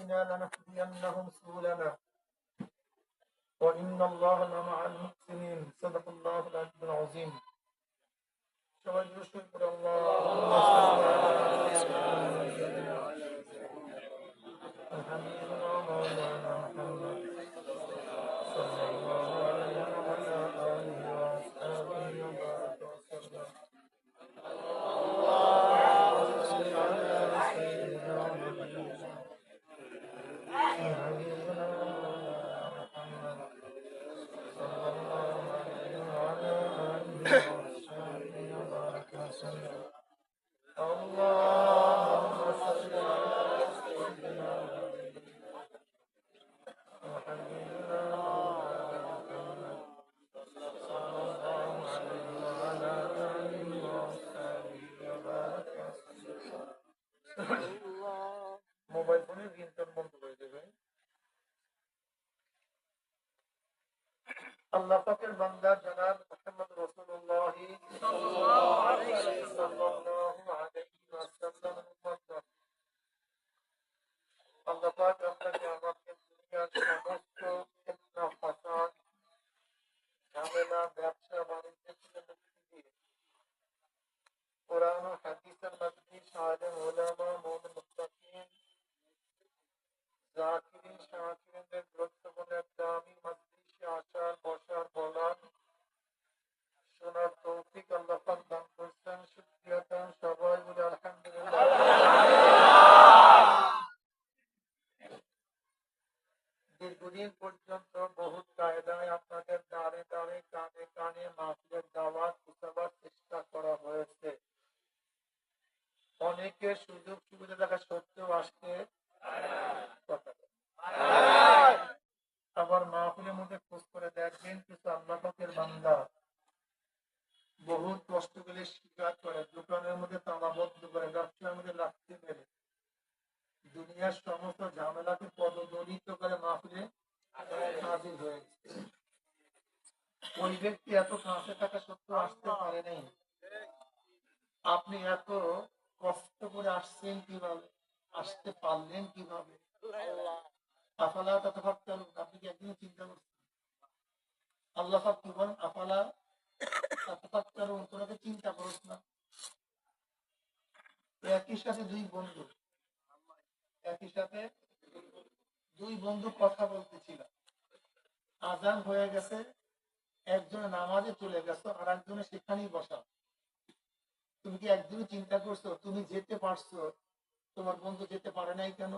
أنفسنا لنهدينهم سبلنا وإن الله لمع المحسنين صدق الله العلي العظيم সবাই শুকর করে আল্লাহুম্মা সাল্লি আলা হাবিবিনা মাওলানা মুহাম্মদ সাল্লাল্লাহু আলাইহি ওয়া আলা আলিহি ওয়া আসহাবিহি ওয়া বারাকা ওয়াসাল্লাম اللهم صل على سيدنا حبيبنا محمد صلى الله عليه وعلى آله وصحبه وبارك وسلم اللهم صل على سيدنا وحبيبنا محمد صلى الله عليه وعلى آله وصحبه وبارك وسلم মোবাইল ফোনের রিংটোন বন্ধ করে দেবে। আল্লাহ পাকের বান্দা জনাব মুহাম্মদ রাসূলুল্লাহ সাল্লাল্লাহু আলাইহি ওয়াসাল্লাম আল্লাহ পাক আপনাকে আমাকে দুনিয়ার সমস্ত ফিতনা ফাসাদ ঝামেলা ব্যবসা বাণিজ্য থেকে মুক্তি দিয়ে কোরআন ও হাদিসের মজলিস আলেম উলামা মুমিন মুত্তাকিন জাকিরিন শাকিরিনদের গুরুত্বপূর্ণ দামি মজলিসে আসার বসার বলার শোনার তৌফিক আল্লাহ পাক দান করেছেন। শুকরিয়া দান সবাই বলে আলহামদুলিল্লাহ। দীর্ঘদিন পর্যন্ত বহু কায়দায় আপনাদের দাঁড়ে দাঁড়ে কানে কানে মাহফিলের দাওয়াত পৌঁছাবার চেষ্টা করা হয়েছে। অনেকে সুযোগ সুবিধা থাকা সত্ত্বেও আসতে আবার মাহফিলের মধ্যে খোঁজ করে দেখবেন কিছু আল্লাহ পাকের বান্দা বহুত কষ্ট করে স্বীকার করে দোকানের মধ্যে তালাবদ্ধ করে ব্যবসার মধ্যে রাখতে পেরে দুনিয়ার সমস্ত ঝামেলাকে পদদলিত করে মাহফিলে হাজির হয়েছে। ওই ব্যক্তি এত কাছে থাকা সত্ত্বেও আসতে পারে নাই। আপনি এত কষ্ট করে আসছেন কিভাবে, আসতে পারলেন কিভাবে? আফালা তাতাফাক্কারুন, আপনি কি একদিন চিন্তা করছেন? আল্লাহ পাক কি বলেন, আফালা তাতাফাক্কারুন, তোরা কি চিন্তা করিস না? একই সাথে দুই বন্ধু কথা বলতেছিল, আজান হয়ে গেছে, একজনে নামাজে চলে গেছো আর একজনে সেখানেই বসা। তুমি কি একদিনও চিন্তা করছো তুমি যেতে পারছো, তোমার বন্ধু যেতে পারে নাই কেন?